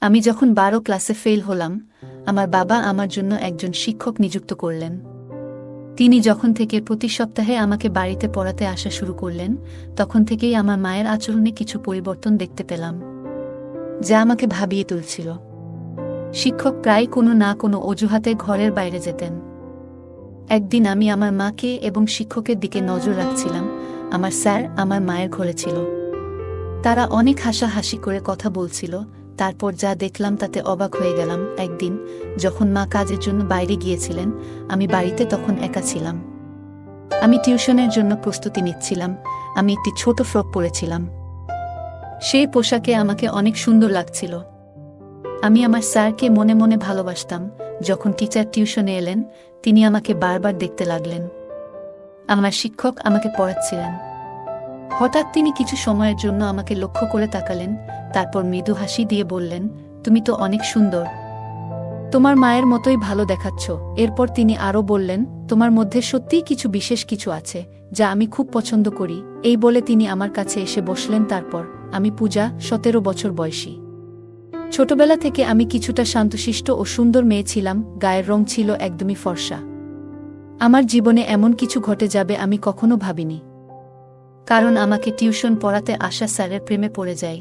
আমি যখন 12 ক্লাসে ফেল হলাম, আমার বাবা আমার জন্য একজন শিক্ষক নিযুক্ত করলেন। তিনি যখন থেকে প্রতি সপ্তাহে আমাকে বাড়িতে পড়াতে আসা শুরু করলেন, তখন থেকেই আমার মায়ের আচরণে কিছু পরিবর্তন দেখতে পেলাম, যা আমাকে ভাবিয়ে তুলছিল। শিক্ষক প্রায় কোনো না কোনো অজুহাতে ঘরের বাইরে যেতেন। একদিন আমি আমার মাকে এবং শিক্ষকের দিকে নজর রাখছিলাম। আমার স্যার আমার মায়ের ঘরে ছিল। তারা অনেক হাসাহাসি করে কথা বলছিল। তারপর যা দেখলাম তাতে অবাক হয়ে গেলাম। একদিন যখন মা কাজের জন্য বাইরে গিয়েছিলেন, আমি বাড়িতে তখন একা ছিলাম। আমি টিউশনের জন্য প্রস্তুতি নিচ্ছিলাম। আমি একটি ছোট ফ্রক পরেছিলাম। সেই পোশাকে আমাকে অনেক সুন্দর লাগছিল। আমি আমার স্যারকে মনে মনে ভালোবাসতাম। যখন টিচার টিউশনে এলেন, তিনি আমাকে বারবার দেখতে লাগলেন। আমার শিক্ষক আমাকে পড়াচ্ছিলেন। হঠাৎ তিনি কিছু সময়ের জন্য আমাকে লক্ষ্য করে তাকালেন, তারপর মৃদু হাসি দিয়ে বললেন, তুমি তো অনেক সুন্দর, তোমার মায়ের মতোই ভালো দেখাচ্ছ। এরপর তিনি আরও বললেন, তোমার মধ্যে সত্যিই কিছু বিশেষ কিছু আছে, যা আমি খুব পছন্দ করি। এই বলে তিনি আমার কাছে এসে বসলেন। তারপর আমি পূজা, 17 বছর বয়সী। ছোটবেলা থেকে আমি কিছুটা শান্তশিষ্ট ও সুন্দর মেয়ে ছিলাম। গায়ের রং ছিল একদমই ফর্সা। আমার জীবনে এমন কিছু ঘটে যাবে আমি কখনো ভাবিনি। কারণ আমাকে টিউশন পড়াতে আসা স্যারের প্রেমে পড়ে যাই।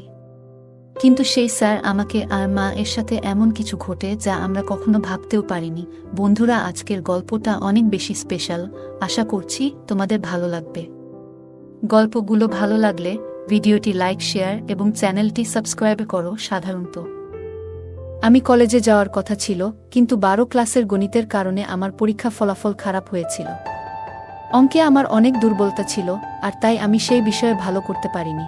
কিন্তু সেই স্যার আমাকে আর মা এর সাথে এমন কিছু ঘটে যা আমরা কখনো ভাবতেও পারিনি। বন্ধুরা, আজকের গল্পটা অনেক বেশি স্পেশাল। আশা করছি তোমাদের ভালো লাগবে। গল্পগুলো ভালো লাগলে ভিডিওটি লাইক, শেয়ার এবং চ্যানেলটি সাবস্ক্রাইব করো। সাধারণত আমি কলেজে যাওয়ার কথা ছিল, কিন্তু 12 ক্লাসের গণিতের কারণে আমার পরীক্ষা ফলাফল খারাপ হয়েছিল। অঙ্কে আমার অনেক দুর্বলতা ছিল, আর তাই আমি সেই বিষয়ে ভালো করতে পারিনি।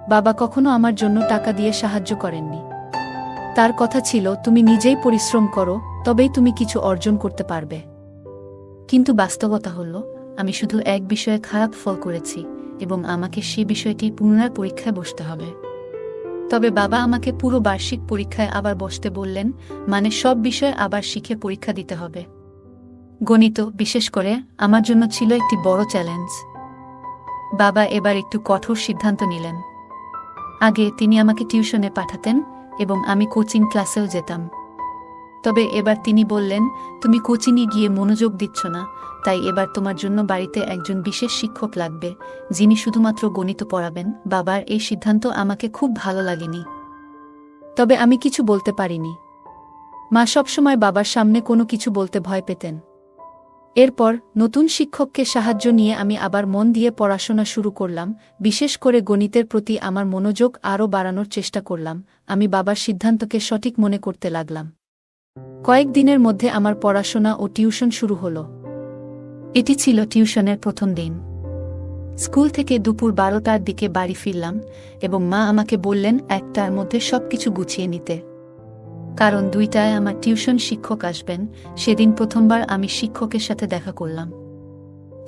বাবা কখনো আমার জন্য টাকা দিয়ে সাহায্য করেননি। তার কথা ছিল, তুমি নিজেই পরিশ্রম করো, তবেই তুমি কিছু অর্জন করতে পারবে। কিন্তু বাস্তবতা হল, আমি শুধু এক বিষয়ে খারাপ ফল করেছি এবং আমাকে সেই বিষয়টি পুনরায় পরীক্ষায় বসতে হবে। তবে বাবা আমাকে পুরো বার্ষিক পরীক্ষায় আবার বসতে বললেন, মানে সব বিষয়ে আবার শিখে পরীক্ষা দিতে হবে। গণিত বিশেষ করে আমার জন্য ছিল একটি বড় চ্যালেঞ্জ। বাবা এবার একটু কঠোর সিদ্ধান্ত নিলেন। আগে তিনি আমাকে টিউশনে পাঠাতেন এবং আমি কোচিং ক্লাসেও যেতাম। তবে এবার তিনি বললেন, তুমি কোচিংয়ে গিয়ে মনোযোগ দিচ্ছ না, তাই এবার তোমার জন্য বাড়িতে একজন বিশেষ শিক্ষক লাগবে, যিনি শুধুমাত্র গণিত পড়াবেন। বাবার এই সিদ্ধান্ত আমাকে খুব ভালো লাগেনি। তবে আমি কিছু বলতে পারিনি। মা সবসময় বাবার সামনে কোনো কিছু বলতে ভয় পেতেন। এরপর নতুন শিক্ষককে সাহায্য নিয়ে আমি আবার মন দিয়ে পড়াশোনা শুরু করলাম। বিশেষ করে গণিতের প্রতি আমার মনোযোগ আরও বাড়ানোর চেষ্টা করলাম। আমি বাবার সিদ্ধান্তকে সঠিক মনে করতে লাগলাম। কয়েকদিনের মধ্যে আমার পড়াশোনা ও টিউশন শুরু হলো। এটি ছিল টিউশনের প্রথম দিন। স্কুল থেকে দুপুর 12টার দিকে বাড়ি ফিরলাম এবং মা আমাকে বললেন 1টার মধ্যে সবকিছু গুছিয়ে নিতে, কারণ 2টায় আমার টিউশন শিক্ষক আসবেন। সেদিন প্রথমবার আমি শিক্ষকের সাথে দেখা করলাম।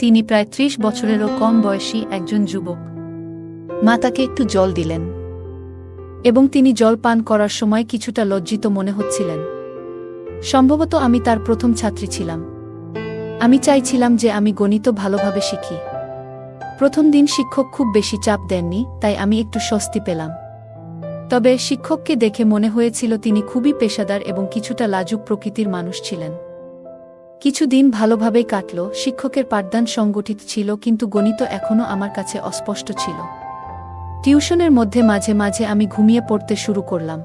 তিনি প্রায় 30 বছরেরও কম বয়সী একজন যুবক। মা তাকে একটু জল দিলেন এবং তিনি জল পান করার সময় কিছুটা লজ্জিত মনে হচ্ছিলেন। সম্ভবত আমি তার প্রথম ছাত্রী ছিলাম। আমি চাইছিলাম যে আমি গণিত ভালোভাবে শিখি। প্রথম দিন শিক্ষক খুব বেশি চাপ দেননি, তাই আমি একটু স্বস্তি পেলাম। তবে শিক্ষককে দেখে মনে হয়েছিল তিনি খুবই পেশাদার এবং কিছুটা লাজুক প্রকৃতির মানুষ ছিলেন। কিছুদিন ভালোভাবেই কাটল। শিক্ষকের পাঠদান সংগঠিত ছিল, কিন্তু গণিত এখনও আমার কাছে অস্পষ্ট ছিল। টিউশনের মধ্যে মাঝে মাঝে আমি ঘুমিয়ে পড়তে শুরু করলাম।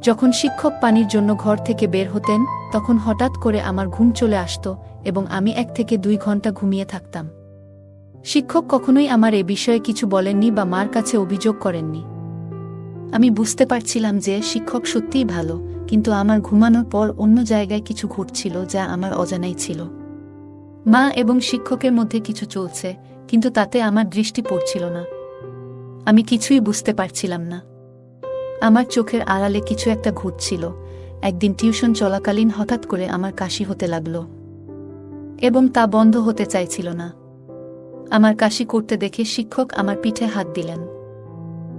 যখন শিক্ষক পানির জন্য ঘর থেকে বের হতেন, তখন হঠাৎ করে আমার ঘুম চলে আসত এবং আমি 1 থেকে 2 ঘন্টা ঘুমিয়ে থাকতাম। শিক্ষক কখনোই আমার এ বিষয়ে কিছু বলেননি বা মার কাছে অভিযোগ করেননি। আমি বুঝতে পারছিলাম যে শিক্ষক সত্যিই ভালো, কিন্তু আমার ঘুমানোর পর অন্য জায়গায় কিছু ঘটছিল যা আমার অজানাই ছিল। মা এবং শিক্ষকের মধ্যে কিছু চলছে, কিন্তু তাতে আমার দৃষ্টি পড়ছিল না। আমি কিছুই বুঝতে পারছিলাম না। আমার চোখের আড়ালে কিছু একটা ঘটছিল। একদিন টিউশন চলাকালীন হঠাৎ করে আমার কাশি হতে লাগলো এবং তা বন্ধ হতে চাইছিল না। আমার কাশি করতে দেখে শিক্ষক আমার পিঠে হাত দিলেন।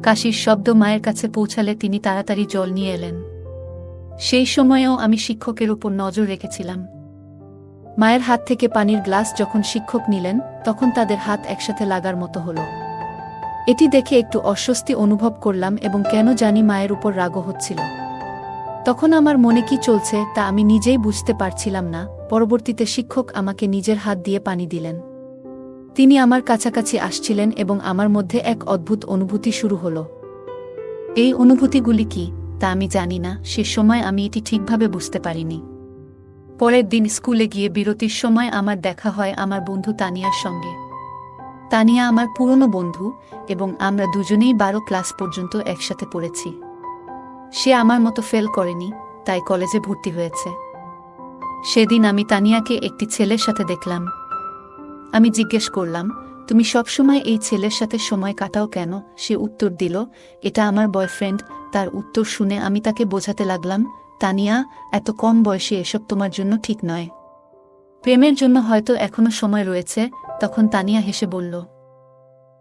কাশির শব্দ মায়ের কাছে পৌঁছালে তিনি তাড়াতাড়ি জল নিয়ে এলেন। সেই সময়েও আমি শিক্ষকের উপর নজর রেখেছিলাম। মায়ের হাত থেকে পানির গ্লাস যখন শিক্ষক নিলেন, তখন তাদের হাত একসাথে লাগার মতো হলো। এটি দেখে একটু অস্বস্তি অনুভব করলাম এবং কেন জানি মায়ের উপর রাগও হচ্ছিল। তখন আমার মনে কি চলছে তা আমি নিজেই বুঝতে পারছিলাম না। পরবর্তীতে শিক্ষক আমাকে নিজের হাত দিয়ে পানি দিলেন। তিনি আমার কাছাকাছি আসছিলেন এবং আমার মধ্যে এক অদ্ভুত অনুভূতি শুরু হলো। এই অনুভূতিগুলি কি তা আমি জানি না, সে সময় আমি এটি ঠিকভাবে বুঝতে পারিনি। পরের দিন স্কুলে গিয়ে বিরতির সময় আমার দেখা হয় আমার বন্ধু তানিয়ার সঙ্গে। তানিয়া আমার পুরনো বন্ধু এবং আমরা দুজনেই 12 ক্লাস পর্যন্ত একসাথে পড়েছি। সে আমার মতো ফেল করেনি, তাই কলেজে ভর্তি হয়েছে। সেদিন আমি তানিয়াকে একটি ছেলের সাথে দেখলাম। আমি জিজ্ঞেস করলাম, তুমি সবসময় এই ছেলের সাথে সময় কাটাও কেন? সে উত্তর দিল, এটা আমার বয়ফ্রেন্ড। তার উত্তর শুনে আমি তাকে বোঝাতে লাগলাম, তানিয়া, এত কম বয়সে এসব তোমার জন্য ঠিক নয়। প্রেমের জন্য হয়তো এখনো সময় রয়েছে। তখন তানিয়া হেসে বলল,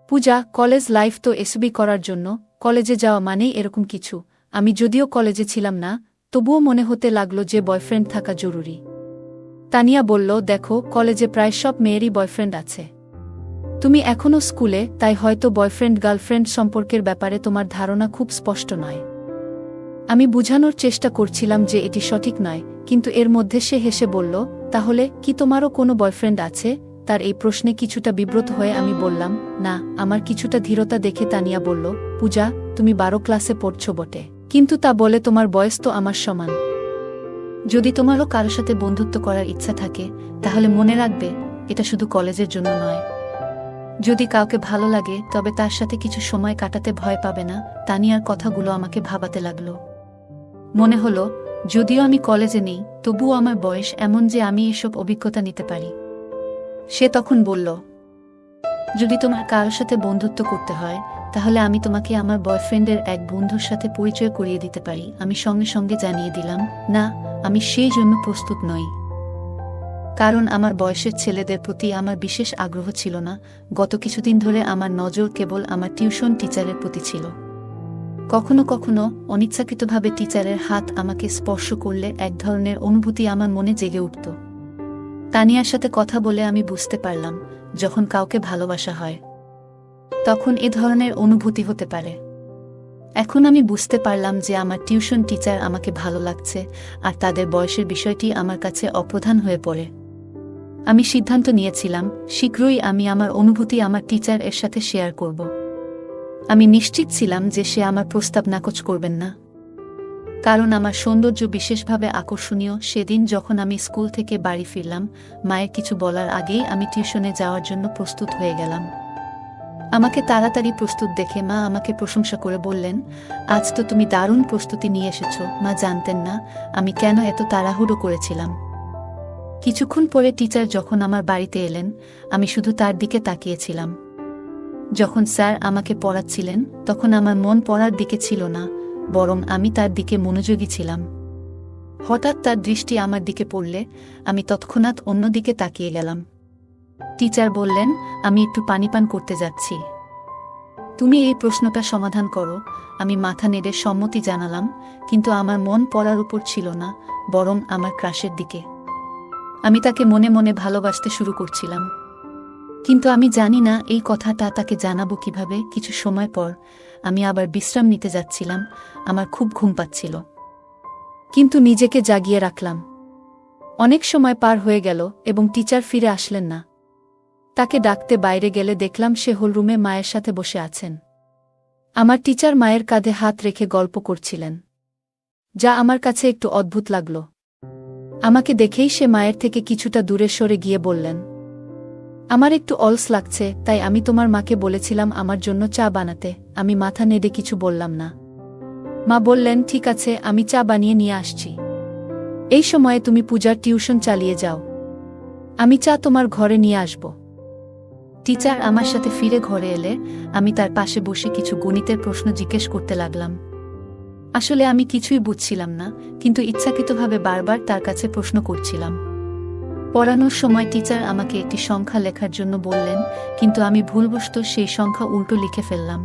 পূজা, কলেজ লাইফ তো এসবই করার জন্য। কলেজে যাওয়া মানেই এরকম কিছু। আমি যদিও কলেজে ছিলাম না, তবুও মনে হতে লাগলো যে বয়ফ্রেন্ড থাকা জরুরি। তানিয়া বলল, দেখো, কলেজে প্রায় সব মেয়েরই বয়ফ্রেন্ড আছে। তুমি এখনও স্কুলে, তাই হয়তো বয়ফ্রেন্ড গার্লফ্রেন্ড সম্পর্কের ব্যাপারে তোমার ধারণা খুব স্পষ্ট নয়। আমি বুঝানোর চেষ্টা করছিলাম যে এটি সঠিক নয়, কিন্তু এর মধ্যে সে হেসে বলল, তাহলে কি তোমারও কোনো বয়ফ্রেন্ড আছে? তার এই প্রশ্নে কিছুটা বিব্রত হয়ে আমি বললাম, না। আমার কিছুটা ধীরতা দেখে তানিয়া বলল, পূজা, তুমি 12 ক্লাসে পড়ছ বটে, কিন্তু তা বলে তোমার বয়স তো আমার সমান। যদি তোমারও কারো সাথে বন্ধুত্ব করার ইচ্ছা থাকে, তাহলে মনে রাখবে, এটা শুধু কলেজের জন্য নয়। যদি কাউকে ভালো লাগে তবে তার সাথে কিছু সময় কাটাতে ভয় পাবে না। তানিয়ার কথাগুলো আমাকে ভাবাতে লাগলো। মনে হলো, যদিও আমি কলেজে নেই, তবুও আমার বয়স এমন যে আমি এসব অভিজ্ঞতা নিতে পারি। সে তখন বলল, যদি তোমার কারোর সাথে বন্ধুত্ব করতে হয়, তাহলে আমি তোমাকে আমার বয়ফ্রেন্ডের এক বন্ধুর সাথে পরিচয় করিয়ে দিতে পারি। আমি সঙ্গে সঙ্গে জানিয়ে দিলাম, না, আমি সেই জন্য প্রস্তুত নই। কারণ আমার বয়সের ছেলেদের প্রতি আমার বিশেষ আগ্রহ ছিল না। গত কিছুদিন ধরে আমার নজর কেবল আমার টিউশন টিচারের প্রতি ছিল। কখনো কখনো অনিচ্ছাকৃতভাবে টিচারের হাত আমাকে স্পর্শ করলে এক ধরনের অনুভূতি আমার মনে জেগে উঠত। তানিয়ার সাথে কথা বলে আমি বুঝতে পারলাম, যখন কাউকে ভালোবাসা হয় তখন এ ধরনের অনুভূতি হতে পারে। এখন আমি বুঝতে পারলাম যে আমার টিউশন টিচার আমাকে ভালো লাগছে, আর তাদের বয়সের বিষয়টি আমার কাছে অপ্রধান হয়ে পড়ে। আমি সিদ্ধান্ত নিয়েছিলাম, শীঘ্রই আমি আমার অনুভূতি আমার টিচার এর সাথে শেয়ার করব। আমি নিশ্চিত ছিলাম যে সে আমার প্রস্তাব নাকচ করবেন না, কারণ আমার সৌন্দর্য বিশেষভাবে আকর্ষণীয়। সেদিন যখন আমি স্কুল থেকে বাড়ি ফিরলাম, মায়ের কিছু বলার আগেই আমি টিউশনে যাওয়ার জন্য প্রস্তুত হয়ে গেলাম। আমাকে তাড়াতাড়ি প্রস্তুত দেখে মা আমাকে প্রশংসা করে বললেন, আজ তো তুমি দারুণ প্রস্তুতি নিয়ে এসেছ। মা জানতেন না আমি কেন এত তাড়াহুড়ো করেছিলাম। কিছুক্ষণ পরে টিচার যখন আমার বাড়িতে এলেন, আমি শুধু তার দিকে তাকিয়েছিলাম। যখন স্যার আমাকে পড়াচ্ছিলেন, তখন আমার মন পড়ার দিকে ছিল না, বরং আমি তার দিকে মনোযোগী ছিলাম। হঠাৎ তার দৃষ্টি আমার দিকে পড়লে আমি তৎক্ষণাৎ অন্যদিকে তাকিয়ে গেলাম। টিচার বললেন, আমি একটু পানি পান করতে যাচ্ছি, তুমি এই প্রশ্নটা সমাধান করো। আমি মাথা নেড়ে সম্মতি জানালাম, কিন্তু আমার মন পড়ার উপর ছিল না, বরং আমার ক্রাশের দিকে। আমি তাকে মনে মনে ভালোবাসতে শুরু করছিলাম, কিন্তু আমি জানি না এই কথাটা তাকে জানাবো কিভাবে। কিছু সময় পর আমি আবার বিশ্রাম নিতে যাচ্ছিলাম। আমার খুব ঘুম পাচ্ছিল, কিন্তু নিজেকে জাগিয়ে রাখলাম। অনেক সময় পার হয়ে গেল এবং টিচার ফিরে আসলেন না। তাকে ডাকতে বাইরে গেলে দেখলাম সে হলরুমে মায়ের সাথে বসে আছেন। আমার টিচার মায়ের কাঁধে হাত রেখে গল্প করছিলেন, যা আমার কাছে একটু অদ্ভুত লাগল। আমাকে দেখেই সে মায়ের থেকে কিছুটা দূরে সরে গিয়ে বললেন, আমার একটু অলস লাগছে, তাই আমি তোমার মাকে বলেছিলাম আমার জন্য চা বানাতে। আমি মাথা নেড়ে কিছু বললাম না। মা বললেন, ঠিক আছে, আমি চা বানিয়ে নিয়ে আসছি। এই সময়ে তুমি পূজার টিউশন চালিয়ে যাও, আমি চা তোমার ঘরে নিয়ে আসব। টিচার আমার সাথে ফিরে ঘরে এলে আমি তার পাশে বসে কিছু গণিতের প্রশ্ন জিজ্ঞেস করতে লাগলাম। আসলে আমি কিছুই বুঝছিলাম না, কিন্তু ইচ্ছাকৃতভাবে বারবার তার কাছে প্রশ্ন করছিলাম। পড়ানোর সময় টিচার আমাকে একটি সংখ্যা লেখার জন্য বললেন, কিন্তু আমি ভুলবশত সেই সংখ্যা উল্টো লিখে ফেললাম।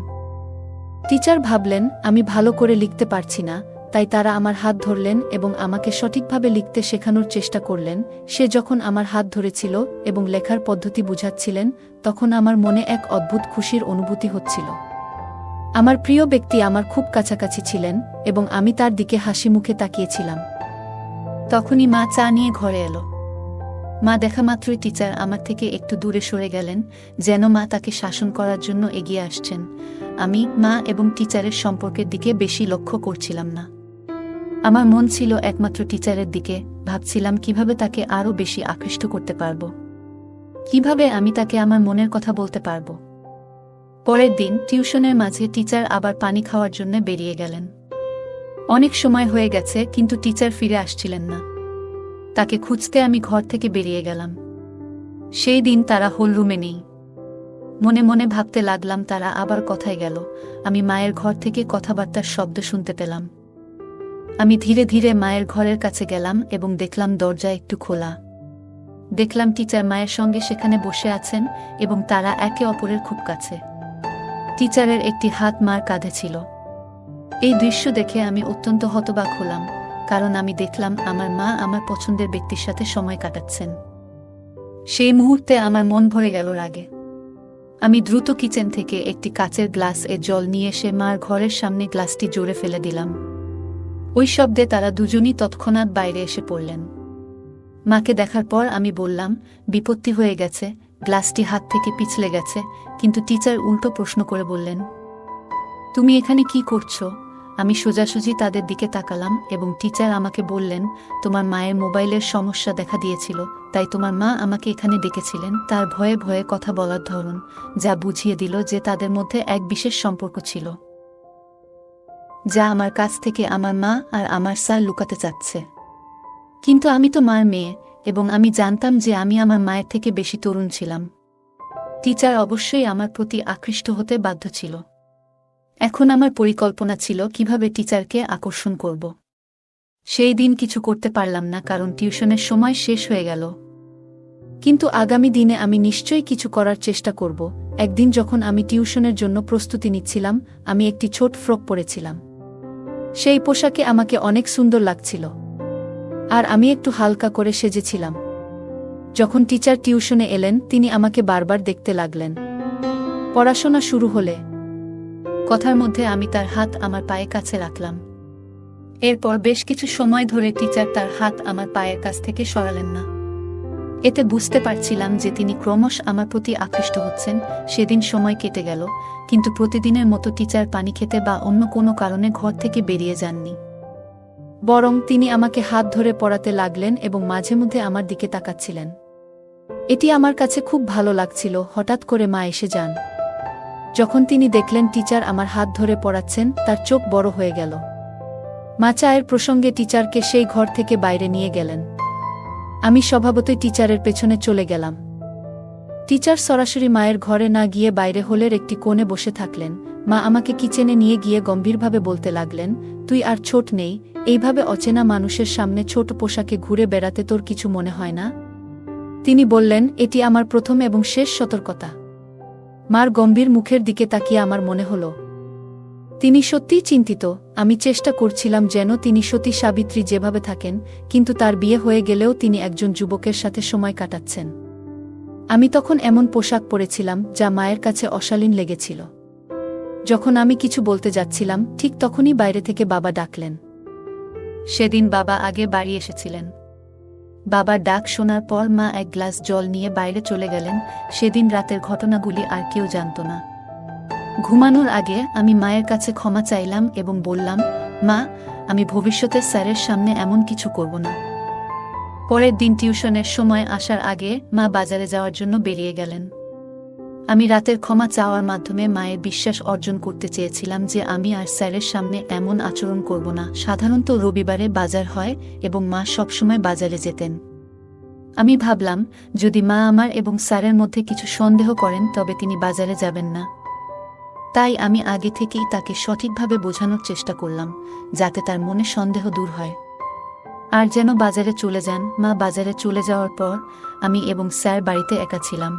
টিচার ভাবলেন আমি ভালো করে লিখতে পারছি না, তাই তারা আমার হাত ধরলেন এবং আমাকে সঠিকভাবে লিখতে শেখানোর চেষ্টা করলেন। সে যখন আমার হাত ধরেছিল এবং লেখার পদ্ধতি বুঝাচ্ছিলেন, তখন আমার মনে এক অদ্ভুত খুশির অনুভূতি হচ্ছিল। আমার প্রিয় ব্যক্তি আমার খুব কাছাকাছি ছিলেন এবং আমি তার দিকে হাসি মুখে তাকিয়েছিলাম। তখনই মা চা নিয়ে ঘরে এলো। মা দেখা মাত্রই টিচার আমার থেকে একটু দূরে সরে গেলেন, যেন মা তাকে শাসন করার জন্য এগিয়ে আসছেন। আমি মা এবং টিচারের সম্পর্কের দিকে বেশি লক্ষ্য করছিলাম না। আমার মন ছিল একমাত্র টিচারের দিকে। ভাবছিলাম কিভাবে তাকে আরও বেশি আকৃষ্ট করতে পারব, কিভাবে আমি তাকে আমার মনের কথা বলতে পারব। পরের দিন টিউশনের মাঝে টিচার আবার পানি খাওয়ার জন্য বেরিয়ে গেলেন। অনেক সময় হয়ে গেছে, কিন্তু টিচার ফিরে আসছিলেন না। তাকে খুঁজতে আমি ঘর থেকে বেরিয়ে গেলাম। সেই দিন তারা হোল রুমে নেই। মনে মনে ভাবতে লাগলাম তারা আবার কোথায় গেল। আমি মায়ের ঘর থেকে কথাবার্তার শব্দ শুনতে পেলাম। আমি ধীরে ধীরে মায়ের ঘরের কাছে গেলাম এবং দেখলাম দরজা একটু খোলা। দেখলাম টিচার মায়ের সঙ্গে সেখানে বসে আছেন এবং তারা একে অপরের খুব কাছে। টিচারের একটি হাত মার কাঁধে ছিল। এই দৃশ্য দেখে আমি অত্যন্ত হতবাক হলাম, কারণ আমি দেখলাম আমার মা আমার পছন্দের ব্যক্তির সাথে সময় কাটাচ্ছেন। সেই মুহূর্তে আমার মন ভরে গেল রাগে। আমি দ্রুত কিচেন থেকে একটি কাচের গ্লাস জল নিয়ে এসে মার ঘরের সামনে গ্লাসটি জোরে ফেলে দিলাম। ওই শব্দে তারা দুজনই তৎক্ষণাৎ বাইরে এসে পড়লেন। মাকে দেখার পর আমি বললাম, বিপত্তি হয়ে গেছে, গ্লাসটি হাত থেকে পিছলে গেছে। কিন্তু টিচার উল্টো প্রশ্ন করে বললেন, তুমি এখানে কি করছো? আমি সোজাসুজি তাদের দিকে তাকালাম এবং টিচার আমাকে বললেন, তোমার মায়ের মোবাইলের সমস্যা দেখা দিয়েছিল, তাই তোমার মা আমাকে এখানে ডেকেছিলেন। তার ভয়ে ভয়ে কথা বলার ধরন যা বুঝিয়ে দিল যে তাদের মধ্যে এক বিশেষ সম্পর্ক ছিল, যা আমার কাছ থেকে আমার মা আর আমার স্যার লুকাতে চাচ্ছে। কিন্তু আমি তো মার মেয়ে এবং আমি জানতাম যে আমি আমার মায়ের থেকে বেশি তরুণ ছিলাম। টিচার অবশ্যই আমার প্রতি আকৃষ্ট হতে বাধ্য ছিল। এখন আমার পরিকল্পনা ছিল কিভাবে টিচারকে আকর্ষণ করব। সেই দিন কিছু করতে পারলাম না, কারণ টিউশনের সময় শেষ হয়ে গেল। কিন্তু আগামী দিনে আমি নিশ্চয়ই কিছু করার চেষ্টা করব। একদিন যখন আমি টিউশনের জন্য প্রস্তুতি নিচ্ছিলাম, আমি একটি ছোট ফ্রক পরেছিলাম। সেই পোশাকে আমাকে অনেক সুন্দর লাগছিল, আর আমি একটু হালকা করে সেজেছিলাম। যখন টিচার টিউশনে এলেন, তিনি আমাকে বারবার দেখতে লাগলেন। পড়াশোনা শুরু হলে কথার মধ্যে আমি তার হাত আমার পায়ের কাছে রাখলাম। এরপর বেশ কিছু সময় ধরে টিচার তার হাত আমার পায়ের কাছ থেকে সরালেন না। এতে বুঝতে পারছিলাম যে তিনি ক্রমশ আমার প্রতি আকৃষ্ট হচ্ছেন। সেদিন সময় কেটে গেল, কিন্তু প্রতিদিনের মতো টিচার পানি খেতে বা অন্য কোনো কারণে ঘর থেকে বেরিয়ে যাননি। বরং তিনি আমাকে হাত ধরে পড়াতে লাগলেন এবং মাঝে মধ্যে আমার দিকে তাকাচ্ছিলেন। এটি আমার কাছে খুব ভালো লাগছিল। হঠাৎ করে মা এসে যান। যখন তিনি দেখলেন টিচার আমার হাত ধরে পড়াচ্ছেন, তার চোখ বড় হয়ে গেল। মা চায়ের প্রসঙ্গে টিচারকে সেই ঘর থেকে বাইরে নিয়ে গেলেন। আমি স্বভাবতই টিচারের পেছনে চলে গেলাম। টিচার সরাসরি মায়ের ঘরে না গিয়ে বাইরে হলের একটি কোণে বসে থাকলেন। মা আমাকে কিচেনে নিয়ে গিয়ে গম্ভীরভাবে বলতে লাগলেন, তুই আর ছোট নেই, এইভাবে অচেনা মানুষের সামনে ছোট পোশাকে ঘুরে বেড়াতে তোর কিছু মনে হয় না? তিনি বললেন, এটি আমার প্রথম এবং শেষ সতর্কতা। মার গম্ভীর মুখের দিকে তাকিয়ে আমার মনে হল তিনি সত্যিই চিন্তিত। আমি চেষ্টা করছিলাম যেন তিনি সতী সাবিত্রী যেভাবে থাকেন, কিন্তু তার বিয়ে হয়ে গেলেও তিনি একজন যুবকের সাথে সময় কাটাচ্ছেন। আমি তখন এমন পোশাক পরেছিলাম যা মায়ের কাছে অশালীন লেগেছিল। যখন আমি কিছু বলতে যাচ্ছিলাম, ঠিক তখনই বাইরে থেকে বাবা ডাকলেন। সেদিন বাবা আগে বাড়ি এসেছিলেন। বাবার ডাক শোনার পর মা এক গ্লাস জল নিয়ে বাইরে চলে গেলেন। সেদিন রাতের ঘটনাগুলি আর কেউ জানত না। ঘুমানোর আগে আমি মায়ের কাছে ক্ষমা চাইলাম এবং বললাম, মা, আমি ভবিষ্যতে স্যারের সামনে এমন কিছু করব না। পরের দিন টিউশনের সময় আসার আগে মা বাজারে যাওয়ার জন্য বেরিয়ে গেলেন। আমি রাতের ক্ষমা চাওয়ার মাধ্যমে মায়ের বিশ্বাস অর্জন করতে চেয়েছিলাম যে আমি আর স্যারের সামনে এমন আচরণ করব না। সাধারণত রবিবারে বাজার হয় এবং মা সবসময় বাজারে যেতেন। আমি ভাবলাম, যদি মা আমার এবং স্যারের মধ্যে কিছু সন্দেহ করেন তবে তিনি বাজারে যাবেন না। তাই আমি আগে থেকেই তাকে সঠিকভাবে বোঝানোর চেষ্টা করলাম, যাতে তার মনে সন্দেহ দূর হয় আর যেন বাজারে চলে যান। মা বাজারে চলে যাওয়ার পর আমি এবং স্যার বাড়িতে একা ছিলাম।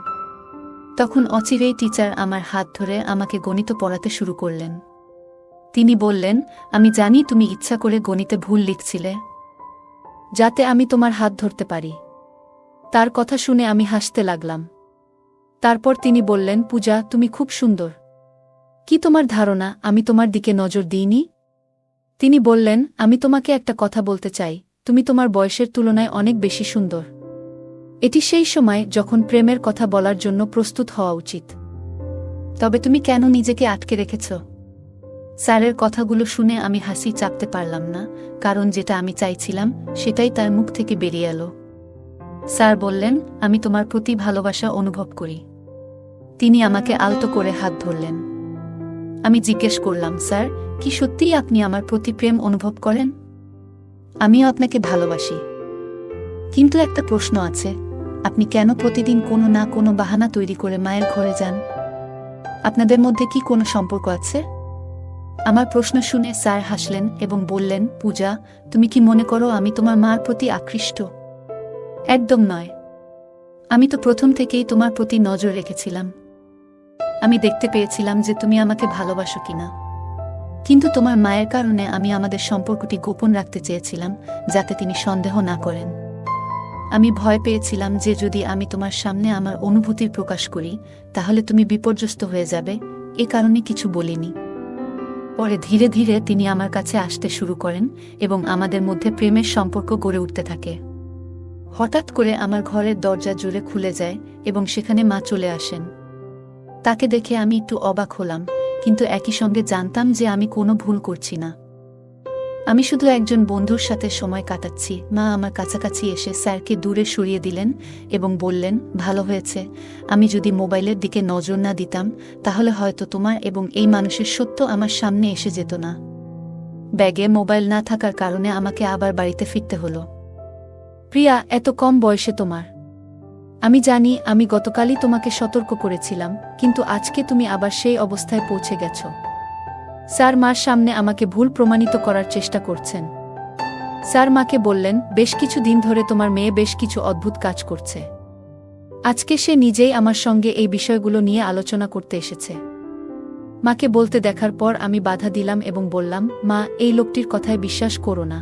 তখন অচিরেই টিচার আমার হাত ধরে আমাকে গণিত পড়াতে শুরু করলেন। তিনি বললেন, আমি জানি তুমি ইচ্ছা করে গণিতে ভুল লিখছিলে, যাতে আমি তোমার হাত ধরতে পারি। তার কথা শুনে আমি হাসতে লাগলাম। তারপর তিনি বললেন, পূজা, তুমি খুব সুন্দর। কি তোমার ধারণা আমি তোমার দিকে নজর দিইনি? তিনি বললেন, আমি তোমাকে একটা কথা বলতে চাই, তুমি তোমার বয়সের তুলনায় অনেক বেশি সুন্দর। এটি সেই সময় যখন প্রেমের কথা বলার জন্য প্রস্তুত হওয়া উচিত। তবে তুমি কেন নিজেকে আটকে রেখেছ? স্যারের কথাগুলো শুনে আমি হাসি চাপতে পারলাম না, কারণ যেটা আমি চাইছিলাম সেটাই তার মুখ থেকে বেরিয়ে এলো। স্যার বললেন, আমি তোমার প্রতি ভালোবাসা অনুভব করি। তিনি আমাকে আলতো করে হাত ধরলেন। আমি জিজ্ঞেস করলাম, স্যার, কি সত্যিই আপনি আমার প্রতি প্রেম অনুভব করেন? আমিও আপনাকে ভালোবাসি, কিন্তু একটা প্রশ্ন আছে, আপনি কেন প্রতিদিন কোনো না কোনো বাহানা তৈরি করে মায়ের ঘরে যান? আপনাদের মধ্যে কি কোনো সম্পর্ক আছে? আমার প্রশ্ন শুনে স্যার হাসলেন এবং বললেন, পূজা, তুমি কি মনে করো আমি তোমার মার প্রতি আকৃষ্ট? একদম নয়। আমি তো প্রথম থেকেই তোমার প্রতি নজর রেখেছিলাম। আমি দেখতে পেয়েছিলাম যে তুমি আমাকে ভালোবাসো কিনা। কিন্তু তোমার মায়ের কারণে আমি আমাদের সম্পর্কটি গোপন রাখতে চেয়েছিলাম, যাতে তিনি সন্দেহ না করেন। আমি ভয় পেয়েছিলাম যে যদি আমি তোমার সামনে আমার অনুভূতির প্রকাশ করি তাহলে তুমি বিপর্যস্ত হয়ে যাবে, এ কারণে কিছু বলিনি। পরে ধীরে ধীরে তিনি আমার কাছে আসতে শুরু করেন এবং আমাদের মধ্যে প্রেমের সম্পর্ক গড়ে উঠতে থাকে। হঠাৎ করে আমার ঘরের দরজা জোরে খুলে যায় এবং সেখানে মা চলে আসেন। তাকে দেখে আমি একটু অবাক হলাম, কিন্তু একই সঙ্গে জানতাম যে আমি কোনো ভুল করছি না। আমি শুধু একজন বন্ধুর সাথে সময় কাটাচ্ছি। মা আমার কাছাকাছি এসে স্যারকে দূরে সরিয়ে দিলেন এবং বললেন, ভালো হয়েছে, আমি যদি মোবাইলের দিকে নজর না দিতাম তাহলে হয়তো তোমার এবং এই মানুষের সত্য আমার সামনে এসে যেত না। ব্যাগে মোবাইল না থাকার কারণে আমাকে আবার বাড়িতে ফিরতে হলো। প্রিয়া, এত কম বয়সে তোমার। আমি জানি আমি গতকালই তোমাকে সতর্ক করেছিলাম, কিন্তু আজকে তুমি আবার সেই অবস্থায় পৌঁছে গেছ। স্যার মার সামনে আমাকে ভুল প্রমাণিত করার চেষ্টা করছেন। স্যার মাকে বললেন, বেশ কিছু দিন ধরে তোমার মেয়ে বেশ কিছু অদ্ভুত কাজ করছে। আজকে সে নিজেই আমার সঙ্গে এই বিষয়গুলো নিয়ে আলোচনা করতে এসেছে। মাকে বলতে দেখার পর আমি বাধা দিলাম এবং বললাম, মা, এই লোকটির কথায় বিশ্বাস করো না।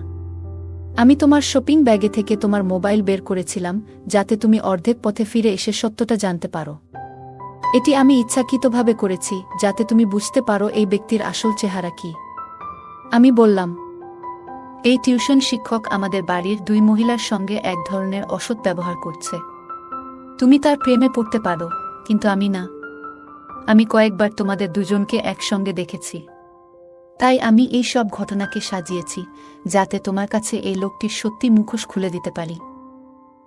আমি তোমার শপিং ব্যাগে থেকে তোমার মোবাইল বের করেছিলাম যাতে তুমি অর্ধেক পথে ফিরে এসে সত্যটা জানতে পারো। এটি আমি ইচ্ছাকৃতভাবে করেছি যাতে তুমি বুঝতে পারো এই ব্যক্তির আসল চেহারা কি। আমি বললাম, এই টিউশন শিক্ষক আমাদের বাড়ির 2 মহিলার সঙ্গে এক ধরনের অসৎ ব্যবহার করছে। তুমি তার প্রেমে পড়তে পারো, কিন্তু আমি না। আমি কয়েকবার তোমাদের দুজনকে একসঙ্গে দেখেছি। তাই আমি এই সব ঘটনাকে সাজিয়েছি যাতে তোমার কাছে এই লোকটির সত্যি মুখোশ খুলে দিতে পারি।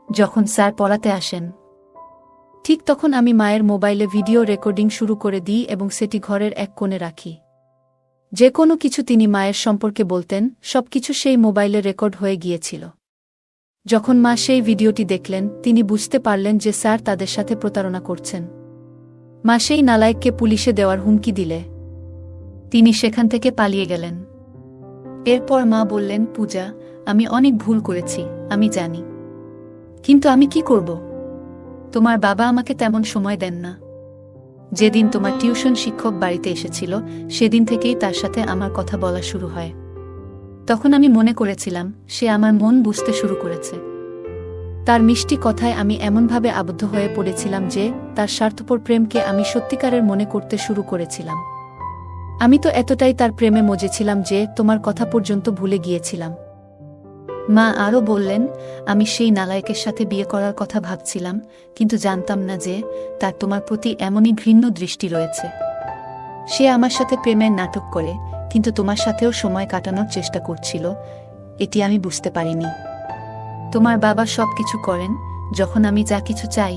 যখন স্যার পড়াতে আসেন ঠিক তখন আমি মায়ের মোবাইলে ভিডিও রেকর্ডিং শুরু করে দিই এবং সেটি ঘরের এক কোণে রাখি। যে কোনো কিছু তিনি মায়ের সম্পর্কে বলতেন সবকিছু সেই মোবাইলে রেকর্ড হয়ে গিয়েছিল। যখন মা সেই ভিডিওটি দেখলেন তিনি বুঝতে পারলেন যে স্যার তাদের সাথে প্রতারণা করছেন। মা সেই নালায়েককে পুলিশে দেওয়ার হুমকি দিলে তিনি সেখান থেকে পালিয়ে গেলেন। এরপর মা বললেন, পূজা, আমি অনেক ভুল করেছি, আমি জানি, কিন্তু আমি কি করব? তোমার বাবা আমাকে তেমন সময় দেন না। যেদিন তোমার টিউশন শিক্ষক বাড়িতে এসেছিল সেদিন থেকেই তার সাথে আমার কথা বলা শুরু হয়। তখন আমি মনে করেছিলাম সে আমার মন বুঝতে শুরু করেছে। তার মিষ্টি কথায় আমি এমনভাবে আবদ্ধ হয়ে পড়েছিলাম যে তার স্বার্থপর প্রেমকে আমি সত্যিকারের মনে করতে শুরু করেছিলাম। আমি তো এতটাই তার প্রেমে মজেছিলাম যে তোমার কথা পর্যন্ত ভুলে গিয়েছিলাম। মা আরও বললেন, আমি সেই নালায়েকের সাথে বিয়ে করার কথা ভাবছিলাম, কিন্তু জানতাম না যে তার তোমার প্রতি এমনই ঘৃণ্য দৃষ্টি রয়েছে। সে আমার সাথে প্রেমের নাটক করে কিন্তু তোমার সাথেও সময় কাটানোর চেষ্টা করছিল, এটি আমি বুঝতে পারিনি। তোমার বাবা সব কিছু করেন, যখন আমি যা কিছু চাই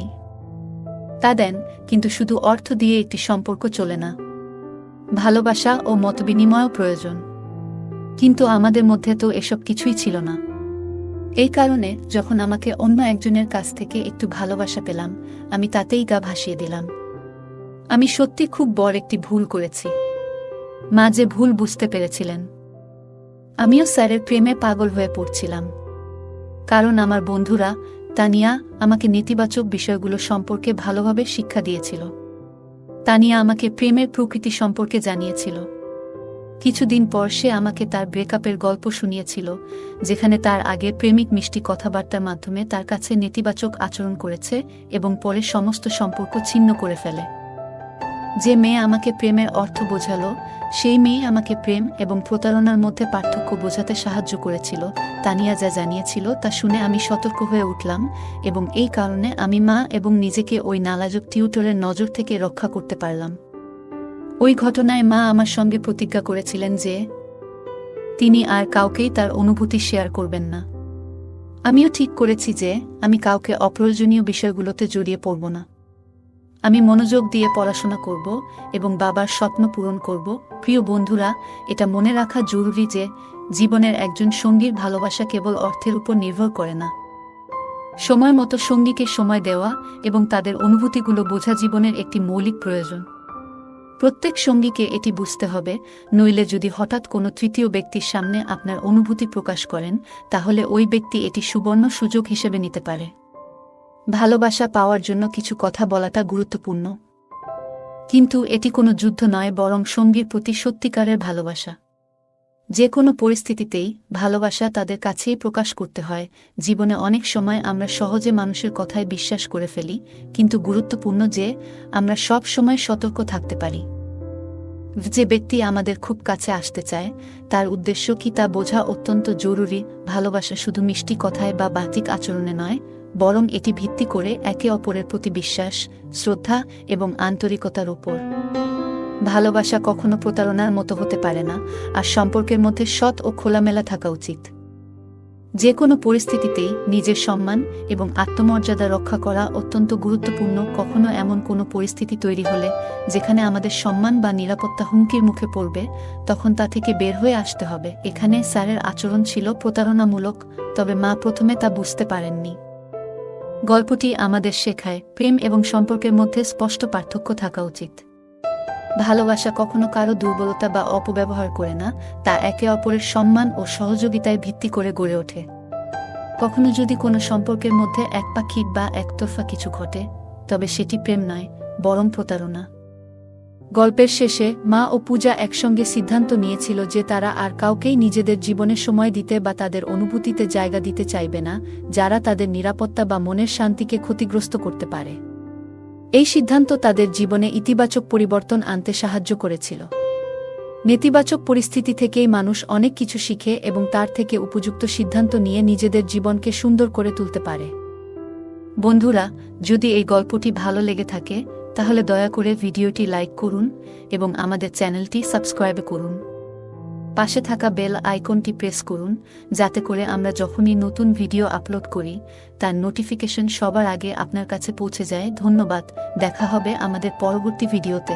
তা দেন, কিন্তু শুধু অর্থ দিয়ে একটি সম্পর্ক চলে না। ভালোবাসা ও মতবিনিময়ও প্রয়োজন। কিন্তু আমাদের মধ্যে তো এসব কিছুই ছিল না। এই কারণে যখন আমাকে অন্য একজনের কাছ থেকে একটু ভালোবাসা পেলাম আমি তাতেই গা ভাসিয়ে দিলাম। আমি সত্যি খুব বড় একটি ভুল করেছি। মা যে ভুল বুঝতে পেরেছিলেন। আমিও স্যারের প্রেমে পাগল হয়ে পড়ছিলাম, কারণ আমার বন্ধুরা তানিয়া আমাকে নেতিবাচক বিষয়গুলো সম্পর্কে ভালোভাবে শিক্ষা দিয়েছিল। তানিয়া আমাকে প্রেমের প্রকৃতি সম্পর্কে জানিয়েছিল। কিছুদিন পর সে আমাকে তার ব্রেকআপের গল্প শুনিয়েছিল, যেখানে তার আগে প্রেমিক মিষ্টি কথাবার্তার মাধ্যমে তার কাছে নেতিবাচক আচরণ করেছে এবং পরে সমস্ত সম্পর্ক ছিন্ন করে ফেলে। যে মেয়ে আমাকে প্রেমের অর্থ বোঝালো, সেই মেয়ে আমাকে প্রেম এবং প্রতারণার মধ্যে পার্থক্য বোঝাতে সাহায্য করেছিল। তানিয়া যা জানিয়েছিল তা শুনে আমি সতর্ক হয়ে উঠলাম, এবং এই কারণে আমি মা এবং নিজেকে ওই নালাজক টিউটরের নজর থেকে রক্ষা করতে পারলাম। ওই ঘটনায় মা আমার সঙ্গে প্রতিজ্ঞা করেছিলেন যে তিনি আর কাউকেই তার অনুভূতি শেয়ার করবেন না। আমিও ঠিক করেছি যে আমি কাউকে অপ্রয়োজনীয় বিষয়গুলোতে জড়িয়ে পড়ব না। আমি মনোযোগ দিয়ে পড়াশোনা করব এবং বাবার স্বপ্ন পূরণ করব। প্রিয় বন্ধুরা, এটা মনে রাখা জরুরি যে জীবনের একজন সঙ্গীর ভালোবাসা কেবল অর্থের উপর নির্ভর করে না। সময় মতো সঙ্গীকে সময় দেওয়া এবং তাদের অনুভূতিগুলো বোঝা জীবনের একটি মৌলিক প্রয়োজন। প্রত্যেক সঙ্গীকে এটি বুঝতে হবে, নইলে যদি হঠাৎ কোনো তৃতীয় ব্যক্তির সামনে আপনার অনুভূতি প্রকাশ করেন, তাহলে ওই ব্যক্তি এটি সুবর্ণ সুযোগ হিসেবে নিতে পারে। ভালোবাসা পাওয়ার জন্য কিছু কথা বলাটা গুরুত্বপূর্ণ, কিন্তু এটি কোনো যুদ্ধ নয়, বরং সঙ্গীর প্রতি সত্যিকারের ভালোবাসা। যে কোনো পরিস্থিতিতেই ভালোবাসা তাদের কাছেই প্রকাশ করতে হয়। জীবনে অনেক সময় আমরা সহজে মানুষের কথায় বিশ্বাস করে ফেলি, কিন্তু গুরুত্বপূর্ণ যে আমরা সব সময় সতর্ক থাকতে পারি। যে ব্যক্তি আমাদের খুব কাছে আসতে চায়, তার উদ্দেশ্য কি তা বোঝা অত্যন্ত জরুরি। ভালোবাসা শুধু মিষ্টি কথায় বা বাহ্যিক আচরণে নয়, বরং এটি ভিত্তি করে একে অপরের প্রতি বিশ্বাস, শ্রদ্ধা এবং আন্তরিকতার উপর। ভালোবাসা কখনো প্রতারণার মতো হতে পারে না, আর সম্পর্কের মধ্যে সৎ ও খোলামেলা থাকা উচিত। যে কোনো পরিস্থিতিতেই নিজের সম্মান এবং আত্মমর্যাদা রক্ষা করা অত্যন্ত গুরুত্বপূর্ণ। কখনো এমন কোনো পরিস্থিতি তৈরি হলে যেখানে আমাদের সম্মান বা নিরাপত্তা হুমকির মুখে পড়বে, তখন তা থেকে বের হয়ে আসতে হবে। এখানে স্যারের আচরণ ছিল প্রতারণামূলক, তবে মা প্রথমে তা বুঝতে পারেননি। গল্পটি আমাদের শেখায় প্রেম এবং সম্পর্কের মধ্যে স্পষ্ট পার্থক্য থাকা উচিত। ভালোবাসা কখনো কারো দুর্বলতা বা অপব্যবহার করে না, তা একে অপরের সম্মান ও সহযোগিতায় ভিত্তি করে গড়ে ওঠে। কখনো যদি কোনো সম্পর্কের মধ্যে একপাক্ষিক বা একতরফা কিছু ঘটে, তবে সেটি প্রেম নয়, বরং প্রতারণা। গল্পের শেষে মা ও পূজা একসঙ্গে সিদ্ধান্ত নিয়েছিল যে তারা আর কাউকেই নিজেদের জীবনে সময় দিতে বা তাদের অনুভূতিতে জায়গা দিতে চাইবে না, যারা তাদের নিরাপত্তা বা মনের শান্তিকে ক্ষতিগ্রস্ত করতে পারে। এই সিদ্ধান্ত তাদের জীবনে ইতিবাচক পরিবর্তন আনতে সাহায্য করেছিল। নেতিবাচক পরিস্থিতি থেকেই মানুষ অনেক কিছু শিখে এবং তার থেকে উপযুক্ত সিদ্ধান্ত নিয়ে নিজেদের জীবনকে সুন্দর করে তুলতে পারে। বন্ধুরা, যদি এই গল্পটি ভালো লেগে থাকে, তাহলে দয়া করে ভিডিওটি লাইক করুন এবং আমাদের চ্যানেলটি সাবস্ক্রাইব করুন। পাশে থাকা বেল আইকনটি প্রেস করুন, যাতে করে আমরা যখনই নতুন ভিডিও আপলোড করি, তার নোটিফিকেশন সবার আগে আপনার কাছে পৌঁছে যায়। ধন্যবাদ। দেখা হবে আমাদের পরবর্তী ভিডিওতে।